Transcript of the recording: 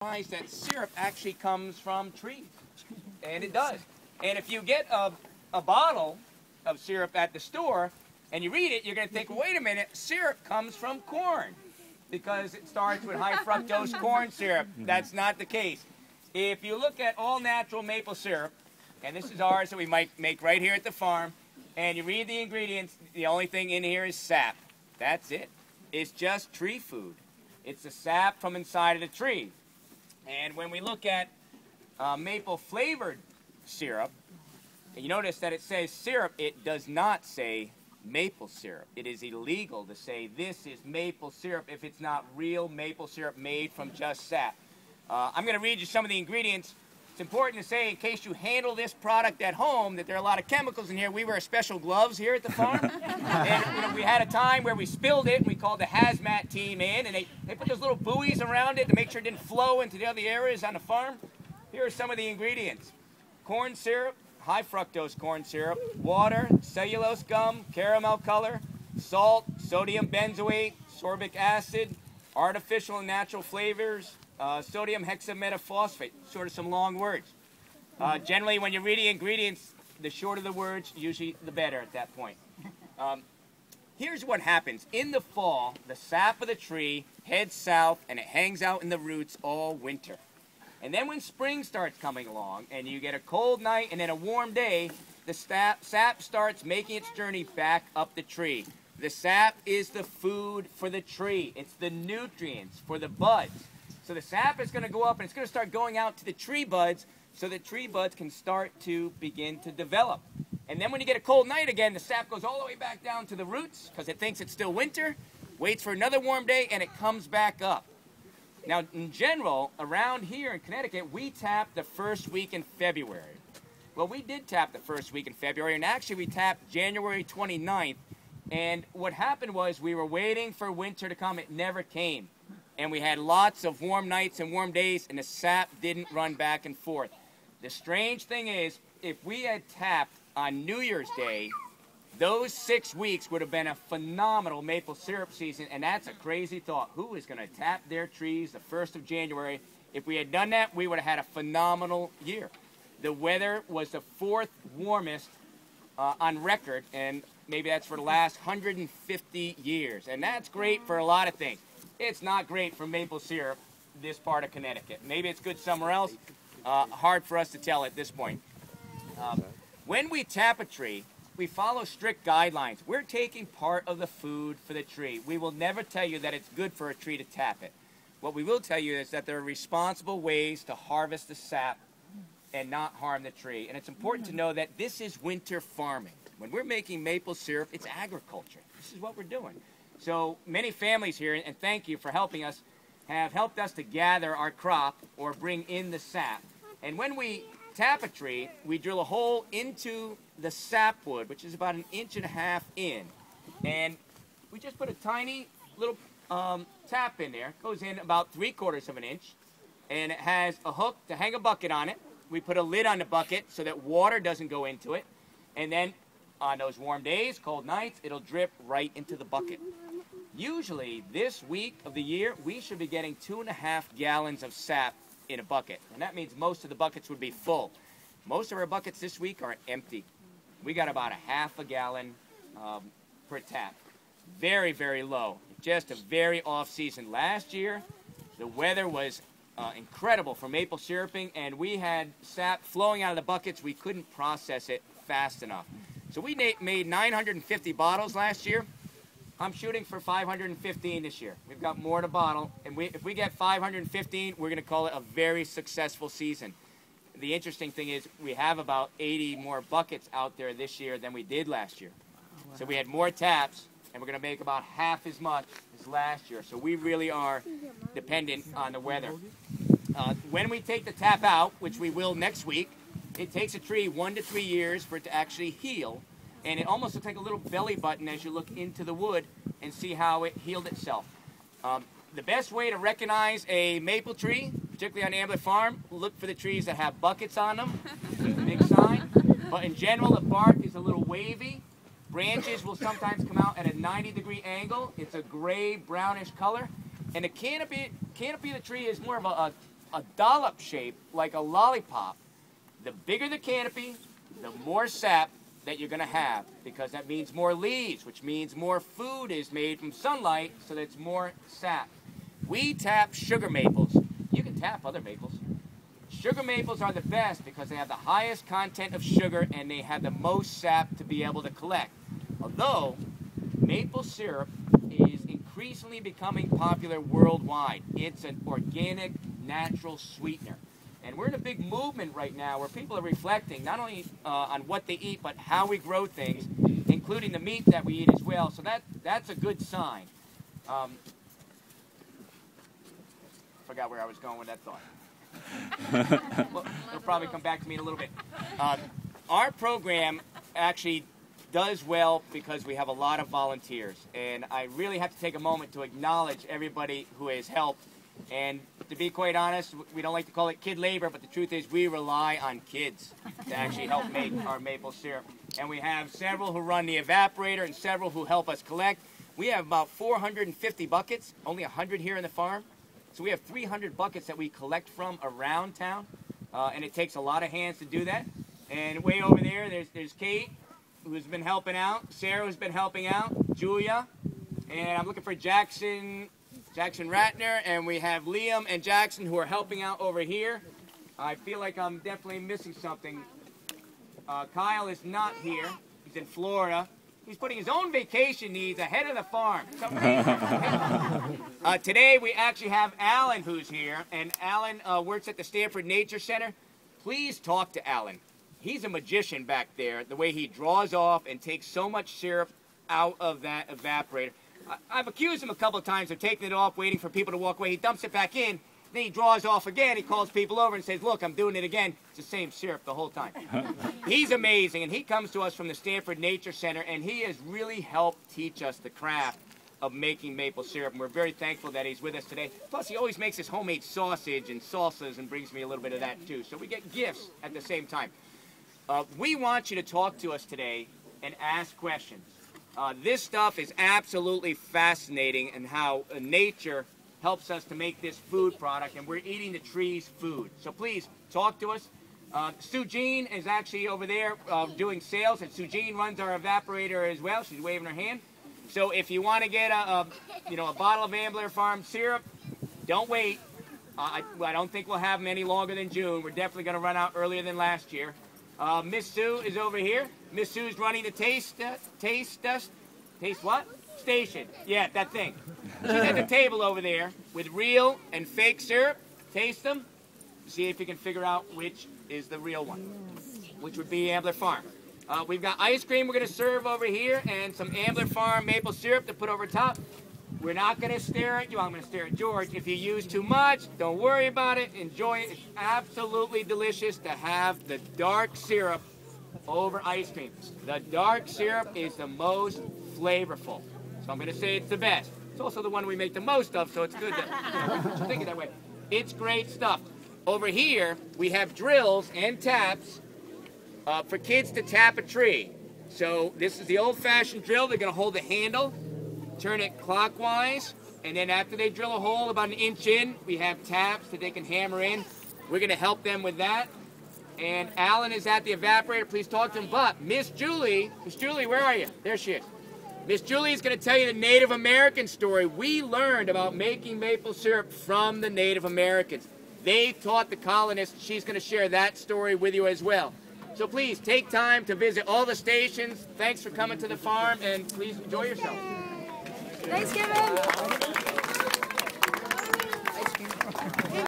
realize that syrup actually comes from trees, and it does. And if you get a bottle of syrup at the store and you read it, you're going to think, wait a minute, syrup comes from corn because it starts with high fructose corn syrup. That's not the case. If you look at all natural maple syrup, and this is ours that we might make right here at the farm, and you read the ingredients, the only thing in here is sap. That's it. It's just tree food. It's the sap from inside of the tree. And when we look at maple flavored syrup, you notice that it says syrup. It does not say maple syrup. It is illegal to say this is maple syrup if it's not real maple syrup made from just sap. I'm going to read you some of the ingredients. It's important to say, in case you handle this product at home, that there are a lot of chemicals in here. We wear special gloves here at the farm. And we had a time where we spilled it, and we called the hazmat team in, and they put those little buoys around it to make sure it didn't flow into the other areas on the farm. Here are some of the ingredients. Corn syrup, high fructose corn syrup, water, cellulose gum, caramel color, salt, sodium benzoate, sorbic acid, artificial and natural flavors, sodium hexametaphosphate, sort of some long words. Generally, when you read the ingredients, the shorter the words, usually the better at that point. Here's what happens. In the fall, the sap of the tree heads south, and it hangs out in the roots all winter. And then when spring starts coming along, and you get a cold night and then a warm day, the sap starts making its journey back up the tree. The sap is the food for the tree. It's the nutrients for the buds. So the sap is going to go up, and it's going to start going out to the tree buds so the tree buds can start to begin to develop. And then when you get a cold night again, the sap goes all the way back down to the roots because it thinks it's still winter, waits for another warm day, and it comes back up. Now, in general, around here in Connecticut, we tap the first week in February. Well, we did tap the first week in February, and actually we tapped January 29th. And what happened was we were waiting for winter to come. It never came. And we had lots of warm nights and warm days, and the sap didn't run back and forth. The strange thing is, if we had tapped on New Year's Day, those 6 weeks would have been a phenomenal maple syrup season, and that's a crazy thought. Who is going to tap their trees the 1st of January? If we had done that, we would have had a phenomenal year. The weather was the 4th warmest on record, and maybe that's for the last 150 years. And that's great for a lot of things. It's not great for maple syrup, this part of Connecticut. Maybe it's good somewhere else. Hard for us to tell at this point. When we tap a tree, we follow strict guidelines. We're taking part of the food for the tree. We will never tell you that it's good for a tree to tap it. What we will tell you is that there are responsible ways to harvest the sap and not harm the tree. And it's important to know that this is winter farming. When we're making maple syrup, it's agriculture. This is what we're doing. So many families here, and thank you for helping us, have helped us to gather our crop or bring in the sap. And when we tap a tree, we drill a hole into the sapwood, which is about 1.5 inches in. And we just put a tiny little tap in there. It goes in about 3/4 of an inch. And it has a hook to hang a bucket on it. We put a lid on the bucket so that water doesn't go into it. And then on those warm days, cold nights, it'll drip right into the bucket. Usually, this week of the year, we should be getting 2.5 gallons of sap in a bucket. And that means most of the buckets would be full. Most of our buckets this week are empty. We got about 1/2 gallon per tap. Very, very low. Just a very off-season. Last year, the weather was incredible for maple syruping, and we had sap flowing out of the buckets. We couldn't process it fast enough. So we made 950 bottles last year. I'm shooting for 515 this year. We've got more to bottle, and if we get 515, we're going to call it a very successful season. The interesting thing is we have about 80 more buckets out there this year than we did last year. So we had more taps, and we're going to make about half as much as last year. So we really are dependent on the weather. When we take the tap out, which we will next week, it takes a tree 1 to 3 years for it to actually heal. And it almost looks like a little belly button as you look into the wood and see how it healed itself. The best way to recognize a maple tree, particularly on Ambler Farm, look for the trees that have buckets on them. Big sign. But in general, the bark is a little wavy. Branches will sometimes come out at a 90-degree angle. It's a gray, brownish color. And the canopy of the tree is more of a a dollop shape like a lollipop. The bigger the canopy, the more sap that you're going to have, because that means more leaves, which means more food is made from sunlight, so that's more sap. We tap sugar maples. You can tap other maples. Sugar maples are the best because they have the highest content of sugar and they have the most sap to be able to collect. Although maple syrup is increasingly becoming popular worldwide. It's an organic, natural sweetener. And we're in a big movement right now where people are reflecting not only on what they eat, but how we grow things, including the meat that we eat as well. So that's a good sign. Forgot where I was going with that thought. Well, it'll probably come back to me in a little bit. Our program actually does well because we have a lot of volunteers. And I really have to take a moment to acknowledge everybody who has helped. And to be quite honest, we don't like to call it kid labor, but the truth is we rely on kids to actually help make our maple syrup. And we have several who run the evaporator and several who help us collect. We have about 450 buckets, only 100 here in the farm. So we have 300 buckets that we collect from around town. And it takes a lot of hands to do that. And way over there, there's Kate, who's been helping out. Sarah, who's been helping out. Julia. And I'm looking for Jackson Ratner, and we have Liam and Jackson who are helping out over here. I feel like I'm definitely missing something. Kyle is not here. He's in Florida. He's putting his own vacation needs ahead of the farm. Today we actually have Alan who's here, and Alan works at the Stanford Nature Center. Please talk to Alan. He's a magician back there, the way he draws off and takes so much syrup out of that evaporator. I've accused him a couple of times of taking it off, waiting for people to walk away. He dumps it back in, then he draws off again. He calls people over and says, look, I'm doing it again. It's the same syrup the whole time. He's amazing, and he comes to us from the Stanford Nature Center, and he has really helped teach us the craft of making maple syrup, and we're very thankful that he's with us today. Plus, he always makes his homemade sausage and salsas and brings me a little bit of that, too. So we get gifts at the same time. We want you to talk to us today and ask questions. This stuff is absolutely fascinating, and how nature helps us to make this food product, and we're eating the tree's food. So please talk to us. Sue Jean is actually over there doing sales, and Sue Jean runs our evaporator as well. She's waving her hand. So if you want to get a bottle of Ambler Farm syrup, don't wait. I don't think we'll have them any longer than June. We're definitely going to run out earlier than last year. Miss Sue is over here. Miss Sue's running the taste what? Station. Yeah, that thing. She's at the table over there with real and fake syrup. Taste them. See if you can figure out which is the real one, which would be Ambler Farm. We've got ice cream we're going to serve over here and some Ambler Farm maple syrup to put over top. We're not going to stare at you. I'm going to stare at George. If you use too much, don't worry about it. Enjoy it. It's absolutely delicious to have the dark syrup over ice cream. The dark syrup is the most flavorful. So I'm going to say it's the best. It's also the one we make the most of, so it's good to think it that way. It's great stuff. Over here, we have drills and taps for kids to tap a tree. So this is the old-fashioned drill. They're going to hold the handle, turn it clockwise, and then after they drill a hole about 1 inch in, we have taps that they can hammer in. We're going to help them with that. And Alan is at the evaporator. Please talk to him. But Miss Julie, where are you? There she is. Miss Julie is going to tell you the Native American story. We learned about making maple syrup from the Native Americans. They taught the colonists. She's going to share that story with you as well. So please take time to visit all the stations. Thanks for coming to the farm, and please enjoy yourself. Thanks, Kevin.